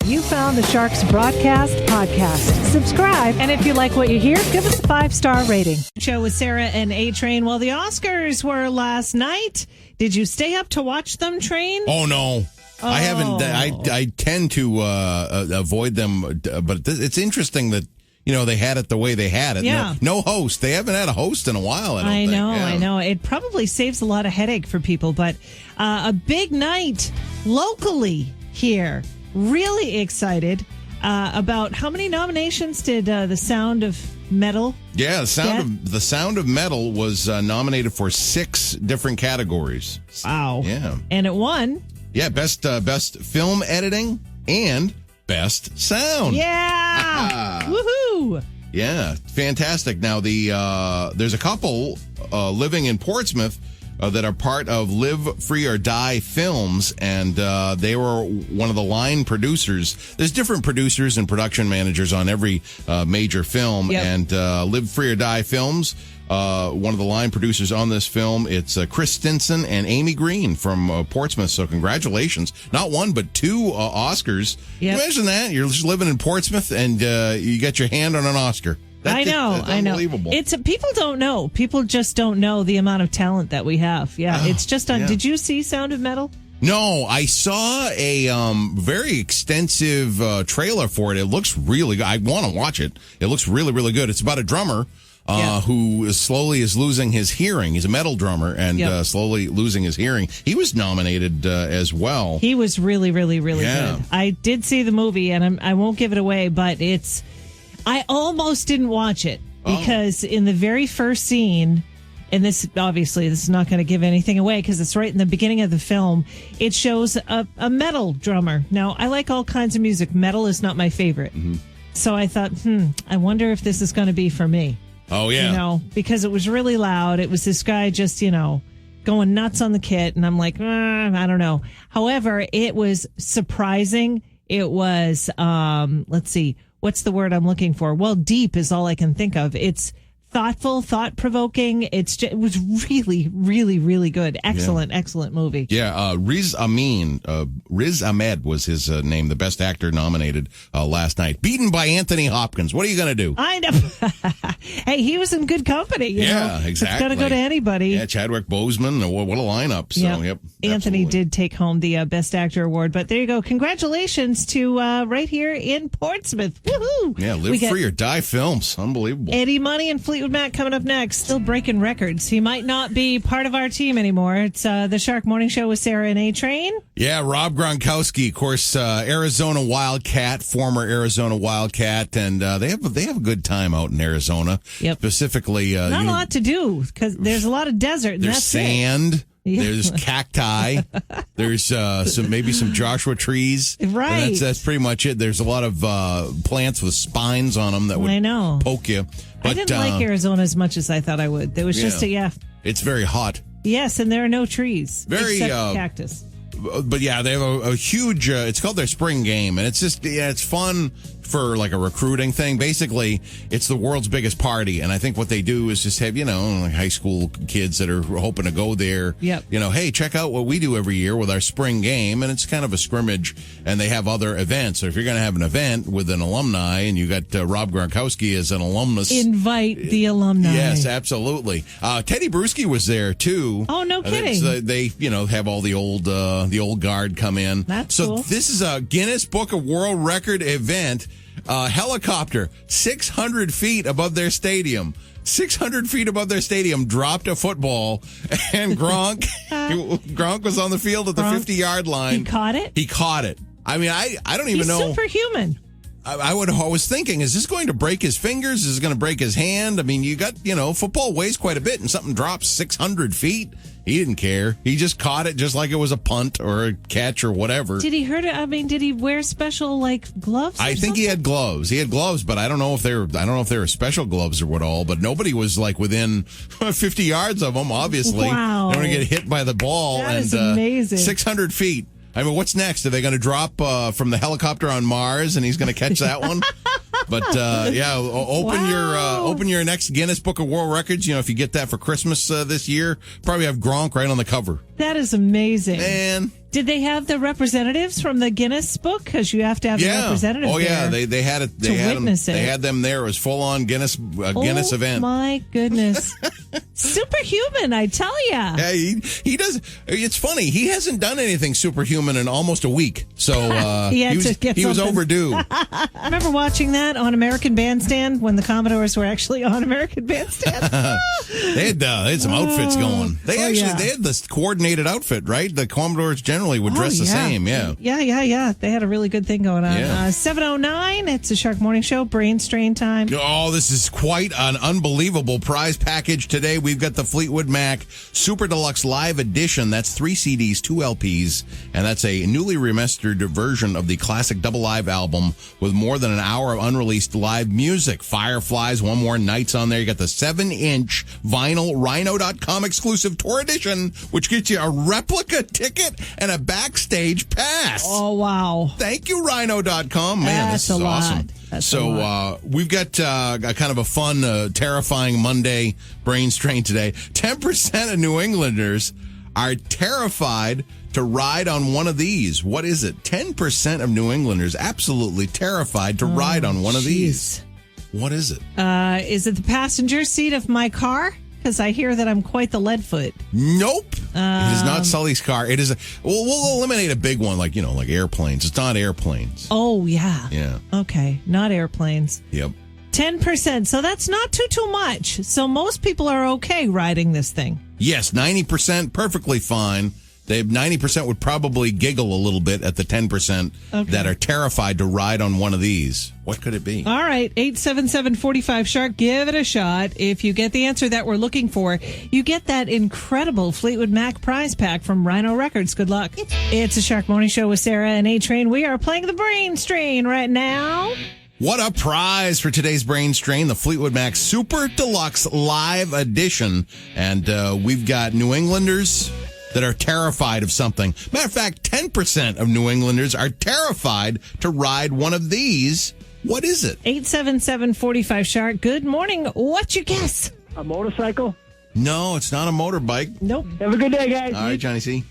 You found the Sharks Broadcast podcast. Subscribe, and if you like what you hear, give us a 5-star rating. Show with Sarah and A-Train. Well, the Oscars were last night. Did you stay up to watch them, Train? Oh, no. I haven't. I tend to avoid them, but it's interesting that, they had it the way they had it. Yeah. No host. They haven't had a host in a while, I know. It probably saves a lot of headache for people, but a big night locally here. Really excited about how many nominations did The Sound of Metal? Yeah, The Sound of Metal was nominated for 6 different categories. Wow. Yeah. And it won. Yeah, best film editing and best sound. Yeah. Woohoo. Yeah, fantastic. Now there's a couple living in Portsmouth that are part of Live Free or Die Films, and they were one of the line producers. There's different producers and production managers on every major film, and Live Free or Die Films, one of the line producers on this film, it's Chris Stinson and Amy Greene from Portsmouth, so congratulations. Not one, but 2 Oscars. Yep. Imagine that. You're just living in Portsmouth, and you get your hand on an Oscar. That's unbelievable. People don't know. People just don't know the amount of talent that we have. Yeah, it's just on. Yeah. Did you see Sound of Metal? No, I saw a very extensive trailer for it. It looks really good. I want to watch it. It looks really, really good. It's about a drummer who slowly is losing his hearing. He's a metal drummer and slowly losing his hearing. He was nominated as well. He was really, really, really good. I did see the movie, and I won't give it away, but I almost didn't watch it because in the very first scene, and this is not going to give anything away because it's right in the beginning of the film, it shows a metal drummer. Now, I like all kinds of music. Metal is not my favorite. Mm-hmm. So I thought, I wonder if this is going to be for me. Oh, yeah. Because it was really loud. It was this guy just, going nuts on the kit. And I'm like, I don't know. However, it was surprising. It was, let's see. What's the word I'm looking for? Well, deep is all I can think of. It's thoughtful, thought-provoking. It was really, really, really good. Excellent movie. Yeah, Riz Ahmed was his name, the best actor nominated last night. Beaten by Anthony Hopkins. What are you going to do? I know. Hey, he was in good company. You know? Exactly. It's got to go to anybody. Yeah, Chadwick Boseman. What a lineup. So, yep. Anthony did take home the Best Actor award. But there you go. Congratulations to right here in Portsmouth. Woohoo! Yeah, Live Free or Die Films. Unbelievable. Eddie Money and Fleetwood Mac coming up next. Still breaking records. He might not be part of our team anymore. It's the Shark Morning Show with Sarah and A-Train. Yeah, Rob Gronkowski, of course, Arizona Wildcat, former Arizona Wildcat, and they have a good time out in Arizona. Yep. Specifically, not a lot to do because there's a lot of desert. And there's sand. Yeah. There's cacti. There's some Joshua trees. Right. That's pretty much it. There's a lot of plants with spines on them that would poke you. But, I didn't like Arizona as much as I thought I would. There was just it's very hot. Yes, and there are no trees. Except cactus. But yeah, they have a huge, it's called their spring game, and it's just, it's fun for like a recruiting thing. Basically, it's the world's biggest party, and I think what they do is just have, like high school kids that are hoping to go there. Yep. Hey, check out what we do every year with our spring game, and it's kind of a scrimmage, and they have other events. So if you're going to have an event with an alumni, and you got Rob Gronkowski as an alumnus. Invite the alumni. Yes, absolutely. Teddy Bruschi was there, too. Oh, no kidding. They have all the old guard come in. That's cool. So this is a Guinness Book of World Record event. Helicopter 600 feet above their stadium. 600 feet above their stadium dropped a football, and Gronk was on the field at the 50-yard line. He caught it? He caught it. I mean, I don't even know. He's superhuman. I was thinking, is this going to break his fingers? Is it going to break his hand? I mean, you got, football weighs quite a bit, and something drops 600 feet. He didn't care. He just caught it just like it was a punt or a catch or whatever. Did he hurt it? I mean, did he wear special gloves? I think he had gloves. He had gloves, but I don't know if they were special gloves or what all. But nobody was within 50 yards of him. Obviously, wow. They don't get hit by the ball. That is amazing. 600 feet. I mean, what's next? Are they going to drop from the helicopter on Mars, and he's going to catch that one? But open your next Guinness Book of World Records. If you get that for Christmas this year, probably have Gronk right on the cover. That is amazing, man. Did they have the representatives from the Guinness book? Because you have to have the representative. Oh yeah, there they had it. They to had witness them. it. They had them there. It was full on Guinness event. My goodness, superhuman! I tell ya. Yeah, he does. It's funny. He hasn't done anything superhuman in almost a week. So he was overdue. I remember watching that on American Bandstand when the Commodores were actually on American Bandstand. They had some outfits going. They had this coordinated outfit, right? The Commodores generally would dress the same. Yeah. They had a really good thing going on. Yeah. 7:09. It's the Shark Morning Show. Brain strain time. Oh, this is quite an unbelievable prize package today. We've got the Fleetwood Mac Super Deluxe Live Edition. That's 3 CDs, 2 LPs, and that's a newly remastered version of the classic Double Live album with more than an hour of unreleased live music. Fireflies, One More Night's on there. You got the 7-inch vinyl Rhino.com exclusive tour edition, which gets you a replica ticket and a backstage pass. Oh, wow. Thank you, Rhino.com. Man, this is awesome. So we've got a kind of a fun, terrifying Monday brain strain today. 10% of New Englanders are terrified to ride on one of these. What is it? 10% of New Englanders absolutely terrified to ride on one of these. What is it? Is it the passenger seat of my car? Because I hear that I'm quite the leadfoot. Nope. It is not Sully's car. It is. We'll eliminate a big one, like airplanes. It's not airplanes. Oh, yeah. Yeah. Okay. Not airplanes. Yep. 10%. So that's not too much. So most people are okay riding this thing. Yes, 90% perfectly fine. 90% would probably giggle a little bit at the 10% that are terrified to ride on one of these. What could it be? All right, 877-45-SHARK. Give it a shot. If you get the answer that we're looking for, you get that incredible Fleetwood Mac prize pack from Rhino Records. Good luck. It's a Shark Morning Show with Sarah and A-Train. We are playing the brain strain right now. What a prize for today's brain strain, the Fleetwood Mac Super Deluxe Live Edition. And we've got New Englanders that are terrified of something. Matter of fact, 10% of New Englanders are terrified to ride one of these. What is it? 877-45-SHARK. Good morning. What's your guess? A motorcycle? No, it's not a motorbike. Nope. Have a good day, guys. All right, Johnny C.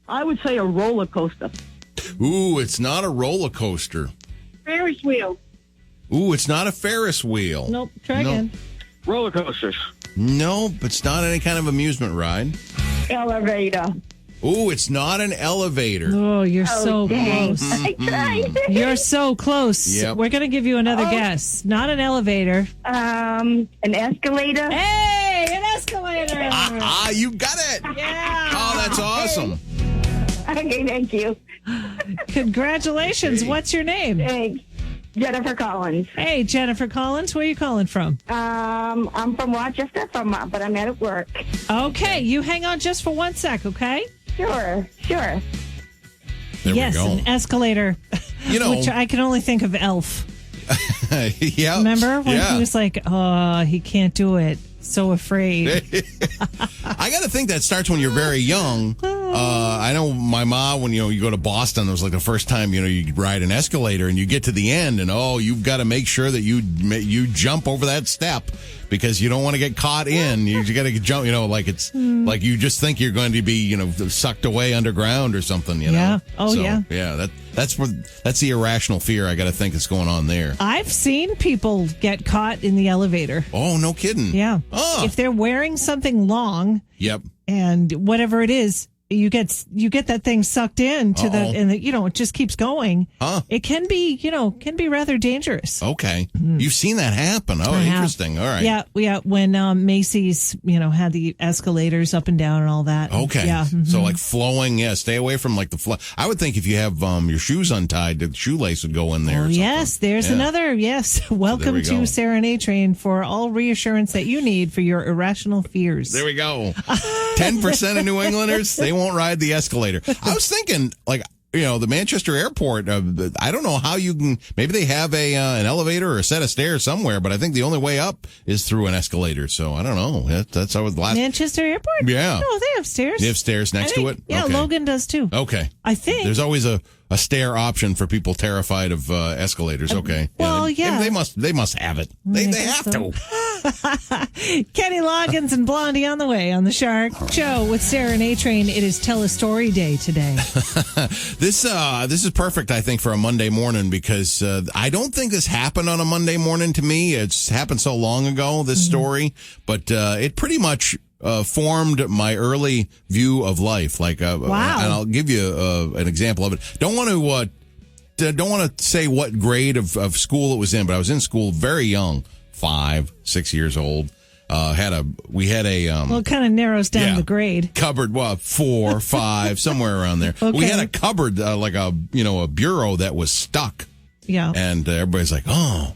I would say a roller coaster. Ooh, it's not a roller coaster. Ferris wheel. Ooh, it's not a Ferris wheel. Nope. Try again. Roller coasters. Nope, it's not any kind of amusement ride. Elevator. Ooh, it's not an elevator. Oh, you're so close. I tried. You're so close. Yep. We're going to give you another guess. Not an elevator. An escalator. Hey, an escalator. You got it. Yeah. Oh, that's awesome. Okay, thank you. Congratulations. What's your name? Thanks. Jennifer Collins. Hey, Jennifer Collins. Where are you calling from? I'm from Rochester, but I'm at work. Okay, you hang on just for 1 sec, okay? Sure. There Yes, we go. an escalator. Which I can only think of Elf. Yeah. Remember when he was like, oh, he can't do it. So afraid. I got to think that starts when you're very young. I know my mom, when you go to Boston, it was like the first time you ride an escalator and you get to the end and you've got to make sure that you jump over that step because you don't want to get caught in. You got to jump, like it's like you just think you're going to be sucked away underground or something. Yeah. Oh, so, yeah. Yeah. That's the irrational fear I got to think is going on there. I've seen people get caught in the elevator. Oh, no kidding. Yeah. Oh. If they're wearing something long. Yep. And whatever it is, you get that thing sucked in to it just keeps going. Huh. It can be rather dangerous. Okay. You've seen that happen. Oh, interesting. All right. Yeah. When Macy's, had the escalators up and down and all that. Okay. Yeah. Mm-hmm. So like flowing, stay away from like the flow. I would think if you have your shoes untied, the shoelace would go in there. Oh, yes. There's another. Yes. Welcome to Sarah and A-Train for all reassurance that you need for your irrational fears. There we go. 10% of New Englanders, they won't ride the escalator. I was thinking, the Manchester airport, I don't know how you can, maybe they have an elevator or a set of stairs somewhere, but I think the only way up is through an escalator. So I don't know. That's how the last. Manchester airport? Yeah. No, they have stairs. They have stairs next to it? Yeah, okay. Logan does too. Okay. I think. There's always a a stair option for people terrified of escalators. Okay. Well, yeah. They must have it. They have to. Kenny Loggins and Blondie on the way on the Shark Show with Sarah and A-Train. It is Tell a Story Day today. This is perfect, I think, for a Monday morning because I don't think this happened on a Monday morning to me. It's happened so long ago, this story, but it pretty much formed my early view of life. Like, wow. And I'll give you an example of it. Don't want to say what grade of school it was in, but I was in school very young, 5, 6 years old. We had a well, it kind of narrows down the grade. Cupboard, 4, 5, somewhere around there. Okay. We had a cupboard, like a bureau that was stuck. Yeah. And everybody's like, "Oh,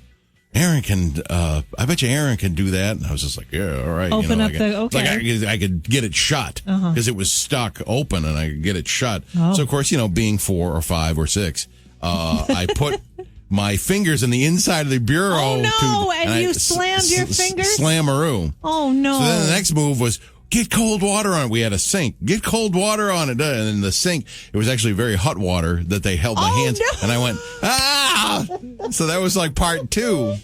Aaron can. I bet you Aaron can do that." And I was just like, "Yeah, all right." Open up Like I could get it shut because it was stuck open, and I could get it shut. Oh. So of course, being 4 or 5 or 6, I put my fingers in the inside of the bureau. Oh no! And you slammed your fingers. Slammaroo. Oh no! So then the next move was get cold water on it. We had a sink. Get cold water on it. And in the sink, it was actually very hot water that they held my hands. No. And I went, ah! So that was like part 2.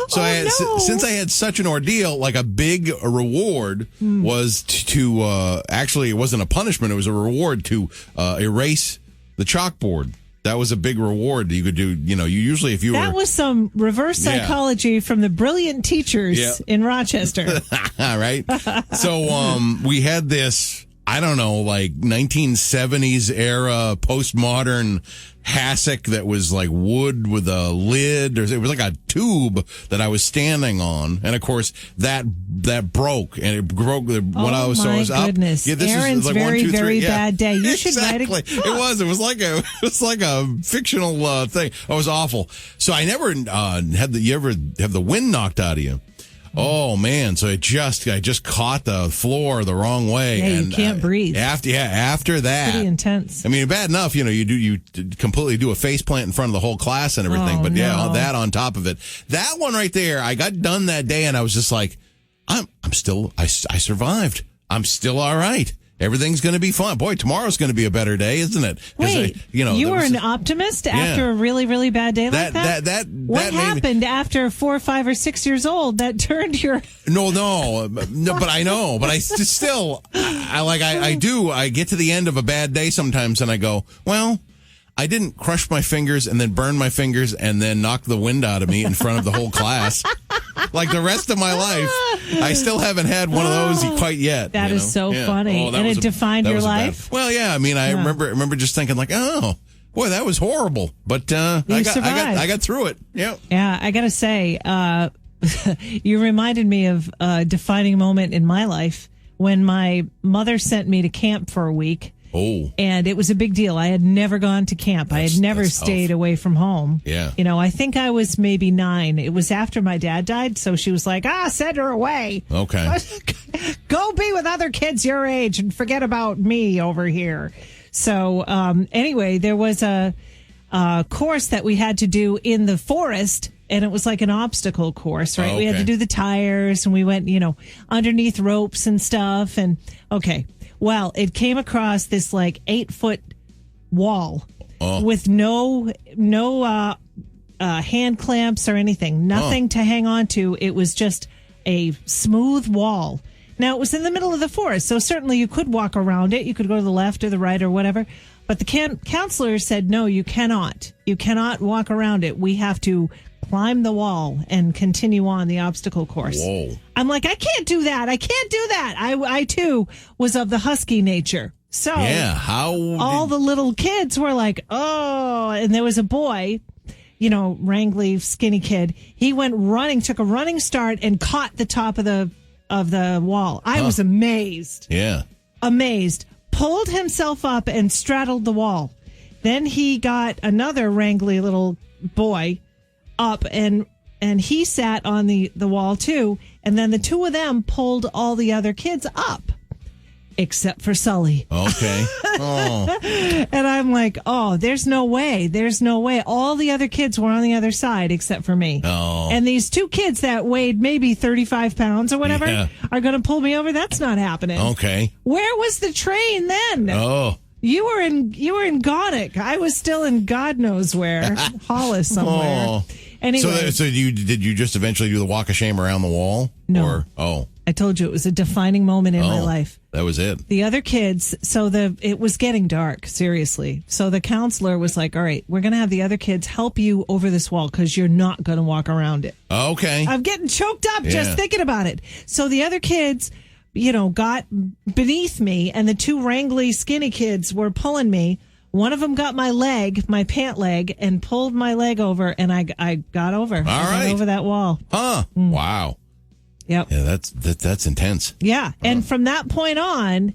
So since I had such an ordeal, like a big reward was to actually, it wasn't a punishment. It was a reward to erase the chalkboard. That was a big reward you could do. You usually if you That was some reverse psychology from the brilliant teachers in Rochester. Right? So we had this, I don't know, like 1970s era postmodern hassock that was like wood with a lid. It was like a tube that I was standing on, and of course that broke, and it broke when I was up. Goodness. Yeah, this Aaron's is like very 1, 2, 3. very Yeah. bad day. You should write exactly. It was like a fictional thing. It was awful. So I never had you ever have the wind knocked out of you? Oh man! So I just caught the floor the wrong way, Yeah, and you can't breathe. After that, pretty intense. I mean, bad enough, you completely do a face plant in front of the whole class and everything, but that on top of it, that one right there, I got done that day, and I was just like, I survived. I'm still all right. Everything's going to be fun. Boy, tomorrow's going to be a better day, isn't it? Wait, you were an optimist after a really, really bad day like that? What happened after 4, 5, or 6 years old that turned your... No, but I know. But I still, I get to the end of a bad day sometimes and I go, well, I didn't crush my fingers and then burn my fingers and then knock the wind out of me in front of the whole class. Like the rest of my life, I still haven't had one of those quite yet. That is so funny. And it defined your life? Well, yeah. I mean, I remember just thinking like, oh, boy, that was horrible. But I got through it. Yeah. Yeah, I got to say, you reminded me of a defining moment in my life when my mother sent me to camp for a week. Oh. And it was a big deal. I had never gone to camp. I had never stayed away from home. Yeah. I think I was maybe 9. It was after my dad died. So she was like, send her away. Okay. Go be with other kids your age and forget about me over here. So anyway, there was a course that we had to do in the forest. And it was like an obstacle course, right? Oh, okay. We had to do the tires and we went, underneath ropes and stuff. And okay. Well, it came across this like 8-foot wall with no hand clamps or anything, nothing to hang on to. It was just a smooth wall. Now, it was in the middle of the forest, so certainly you could walk around it. You could go to the left or the right or whatever. But the counselor said, no, you cannot. You cannot walk around it. We have to climb the wall and continue on the obstacle course. Whoa. I'm like, I can't do that. I can't do that. I too was of the husky nature. So all the little kids were like, oh, and there was a boy, wrangly, skinny kid. He went running, took a running start and caught the top of the wall. I was amazed. Yeah. Amazed. Pulled himself up and straddled the wall. Then he got another wrangly little boy up and he sat on the wall too, and then the two of them pulled all the other kids up except for Sully. Okay. Oh. And I'm like, there's no way all the other kids were on the other side except for me. And these two kids that weighed maybe 35 pounds or whatever are going to pull me over. That's not happening. Okay. Where was the train then? You were in Godic. I was still in God knows where, Hollis somewhere. Oh. Anyway, So did you just eventually do the walk of shame around the wall? No. Or, I told you it was a defining moment in my life. That was it. The other kids, it was getting dark, seriously. So the counselor was like, all right, we're going to have the other kids help you over this wall because you're not going to walk around it. Okay. I'm getting choked up just thinking about it. So the other kids, got beneath me, and the two wrangly skinny kids were pulling me. One of them got my leg, my pant leg, and pulled my leg over, and I got over. All right. Got over that wall. Huh. Wow. Yep. Yeah, that's intense. Yeah. And from that point on,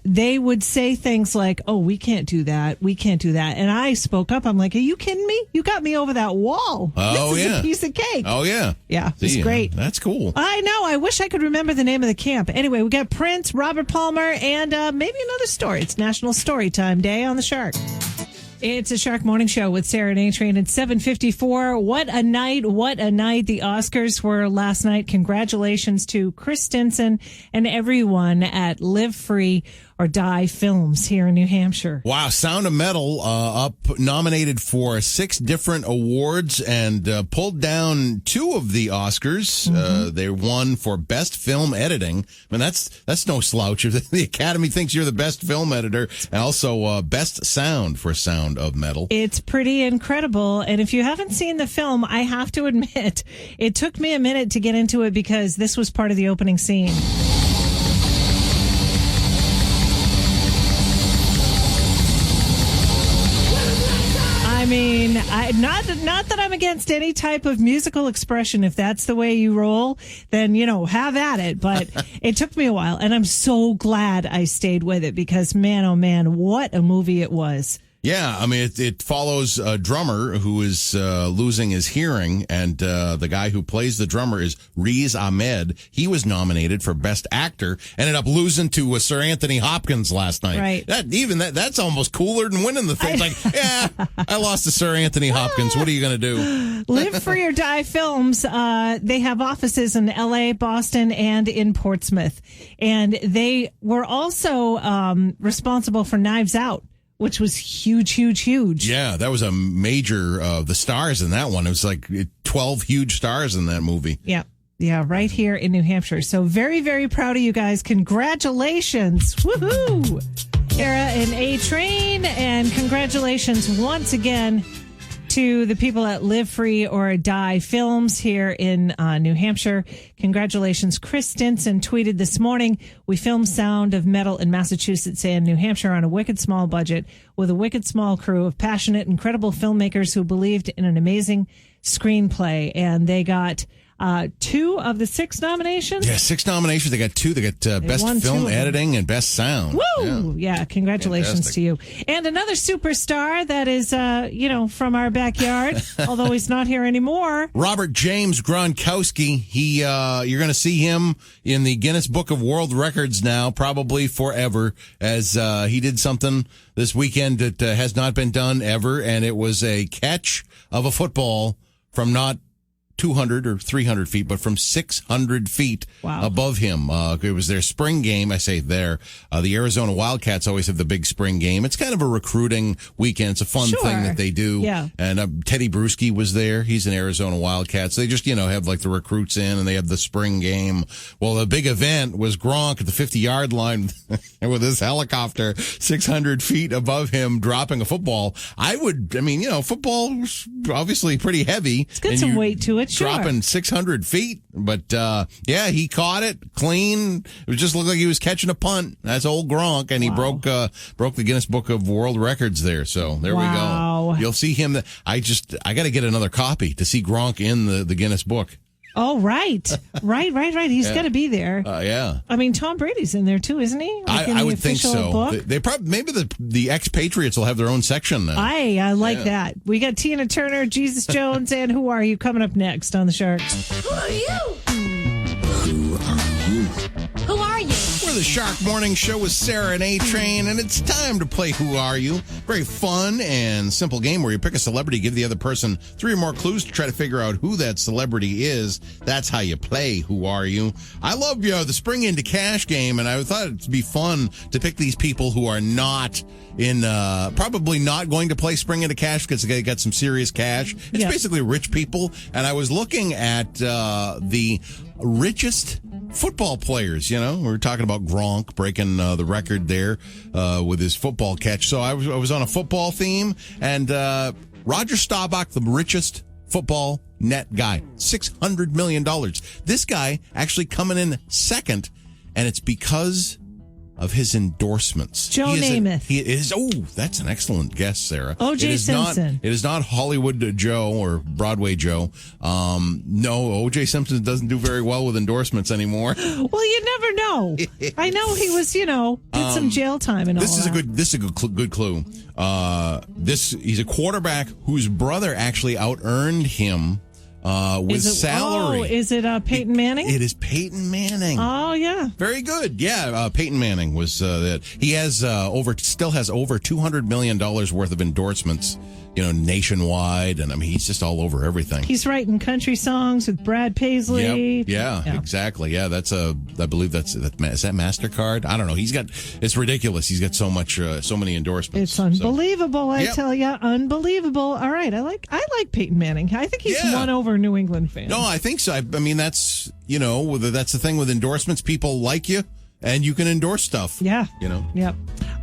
they would say things like, oh, we can't do that. We can't do that. And I spoke up. I'm like, are you kidding me? You got me over that wall. Oh, this is yeah. a piece of cake. Oh, yeah. Yeah. It's great. That's cool. I know. I wish I could remember the name of the camp. Anyway, we got Prince, Robert Palmer, and maybe another story. It's National Storytime Day on the Shark. It's a Shark Morning Show with Sarah and A-Train at 7:54. What a night. What a night. The Oscars were last night. Congratulations to Chris Stinson and everyone at Live Free or Die Films here in New Hampshire. Wow. Sound of Metal nominated for 6 different awards and pulled down 2 of the Oscars. They won for Best Film Editing. I mean, that's no slouch. The Academy thinks you're the best film editor. And also Best Sound for Sound of Metal. It's pretty incredible. And if you haven't seen the film, I have to admit, it took me a minute to get into it because this was part of the opening scene. I mean, not that I'm against any type of musical expression. If that's the way you roll, then, have at it. But it took me a while, and I'm so glad I stayed with it because, man, oh, man, what a movie it was. Yeah, I mean, it follows a drummer who is losing his hearing, and the guy who plays the drummer is Riz Ahmed. He was nominated for Best Actor, ended up losing to Sir Anthony Hopkins last night. Right. That's almost cooler than winning the thing. I lost to Sir Anthony Hopkins. What are you going to do? Live Free or Die Films, they have offices in L.A., Boston, and in Portsmouth. And they were also responsible for Knives Out, which was huge, huge, huge. Yeah, that was a major, the stars in that one. It was like 12 huge stars in that movie. Yeah. Yeah, right here in New Hampshire. So very, very proud of you guys. Congratulations. Woohoo! Sarah and A-Train. And congratulations once again to the people at Live Free or Die Films here in New Hampshire. Congratulations. Chris Stinson tweeted this morning, we filmed Sound of Metal in Massachusetts and New Hampshire on a wicked small budget with a wicked small crew of passionate, incredible filmmakers who believed in an amazing screenplay. And they got 2 of the 6 nominations. Yeah, 6 nominations. They got 2. They got Best Film Editing and Best Sound. Woo! Yeah, congratulations to you. And another superstar that is, from our backyard, although he's not here anymore. Robert James Gronkowski. You're going to see him in the Guinness Book of World Records now, probably forever, as he did something this weekend that has not been done ever, and it was a catch of a football from not 200 or 300 feet, but from 600 feet above him. It was their spring game. I say there. The Arizona Wildcats always have the big spring game. It's kind of a recruiting weekend. It's a fun thing that they do. Yeah. And Teddy Bruschi was there. He's an Arizona Wildcat. So they just, have like the recruits in and they have the spring game. Well, the big event was Gronk at the 50-yard line with his helicopter 600 feet above him dropping a football. Football's obviously pretty heavy. It's got some weight to it. Dropping 600 feet. But, he caught it clean. It just looked like he was catching a punt. That's old Gronk, and he broke the Guinness Book of World Records there. So there we go. You'll see him. I got to get another copy to see Gronk in the Guinness Book. Oh, right. Right. He's got to be there. Yeah. I mean, Tom Brady's in there too, isn't he? I would think so. They probably, maybe the ex-Patriots will have their own section now. I like that. We got Tina Turner, Jesus Jones, and Who Are You coming up next on the Sharks. Who are you? Who are you? Who are you? We're the Shark Morning Show with Sarah and A-Train, and it's time to play Who Are You? Very fun and simple game where you pick a celebrity, give the other person 3 or more clues to try to figure out who that celebrity is. That's how you play Who Are You? I love the Spring Into Cash game, and I thought it'd be fun to pick these people who are not probably not going to play Spring Into Cash because they got some serious cash. It's basically rich people, and I was looking at the richest football players. We were talking about Gronk breaking the record there with his football catch. So I was on a football theme, and Roger Staubach, the richest football net guy, $600 million. This guy actually coming in second, and it's because of his endorsements. Joe Namath. He is. Oh, that's an excellent guess, Sarah. O.J. Simpson. It is not Hollywood Joe or Broadway Joe. No, O.J. Simpson doesn't do very well with endorsements anymore. Well, you never know. I know he was, did some jail time and all that. This is a good clue. He's a quarterback whose brother actually out-earned him with salary. Oh, is it Peyton Manning? It is Peyton Manning. Oh, yeah. Very good. Yeah, Peyton Manning was that. He has still has over $200 million worth of endorsements, nationwide, and I mean he's just all over everything. He's writing country songs with Brad Paisley. Yep. Yeah, exactly. Yeah, that's I believe is that MasterCard? I don't know. It's ridiculous. He's got so many endorsements. It's unbelievable. I tell you, unbelievable. All right, I like Peyton Manning. I think he's won over New England fans. No, I think so. I mean, that's that's the thing with endorsements. People like you, and you can endorse stuff. Yeah. Yep.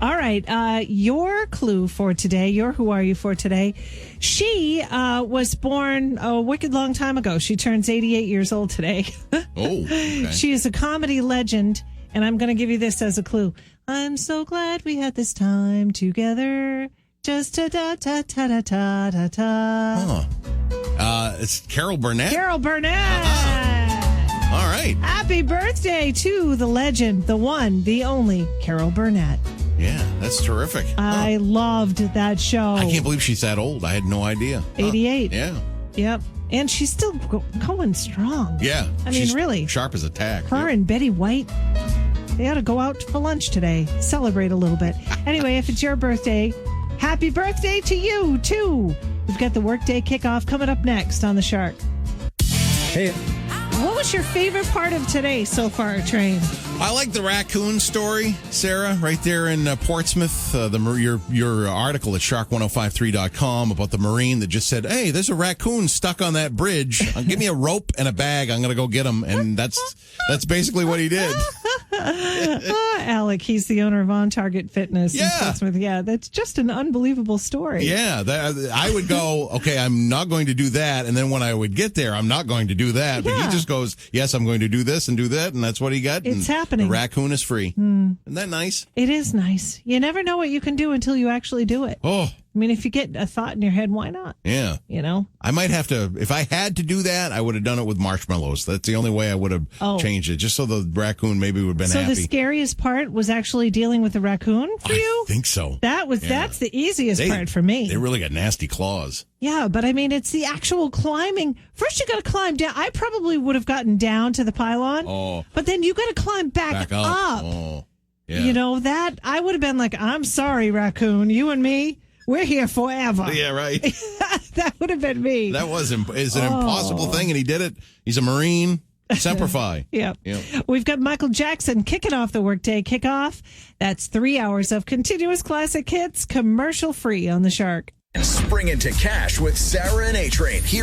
All right. Your clue for today, your Who Are You for today? She was born a wicked long time ago. She turns 88 years old today. Oh, okay. She is a comedy legend, and I'm going to give you this as a clue. I'm so glad we had this time together. Just ta-da-ta-ta-ta-ta-ta. It's Carol Burnett. Carol Burnett. All right. Happy birthday to the legend, the one, the only Carol Burnett. Yeah, that's terrific. I loved that show. I can't believe she's that old. I had no idea. 88. Yeah. Yep. And she's still going strong. Yeah. I mean, really. Sharp as a tack. Her and Betty White, they ought to go out for lunch today. Celebrate a little bit. Anyway, if it's your birthday, happy birthday to you, too. We've got the workday kickoff coming up next on The Shark. Hey. What was your favorite part of today so far, Train? I like the raccoon story, Sarah, right there in Portsmouth. Your article at shark1053.com about the Marine that just said, hey, there's a raccoon stuck on that bridge. Give me a rope and a bag. I'm going to go get him. And that's basically what he did. Alec, he's the owner of On Target Fitness in Portsmouth. Yeah, that's just an unbelievable story. Yeah, I would go, okay, I'm not going to do that. And then when I would get there, I'm not going to do that. But he just goes, yes, I'm going to do this and do that. And that's what he got. It's happening. The raccoon is free. Isn't that nice? It is nice. You never know what you can do until you actually do it. Oh. I mean, if you get a thought in your head, why not? Yeah. I might have to, if I had to do that, I would have done it with marshmallows. That's the only way I would have changed it, just so the raccoon maybe would have been happy. So the scariest part was actually dealing with the raccoon for you? I think so. That's the easiest part for me. They really got nasty claws. Yeah, but I mean, it's the actual climbing. First, you got to climb down. I probably would have gotten down to the pylon. Oh. But then you got to climb back up. Oh. Yeah. That I would have been like, I'm sorry, raccoon, you and me. We're here forever. Yeah, right. That would have been me. That is an impossible thing, and he did it. He's a Marine. Semper Fi. Yep. We've got Michael Jackson kicking off the workday kickoff. That's 3 hours of continuous classic hits, commercial free on The Shark. Spring into cash with Sarah and A-Train here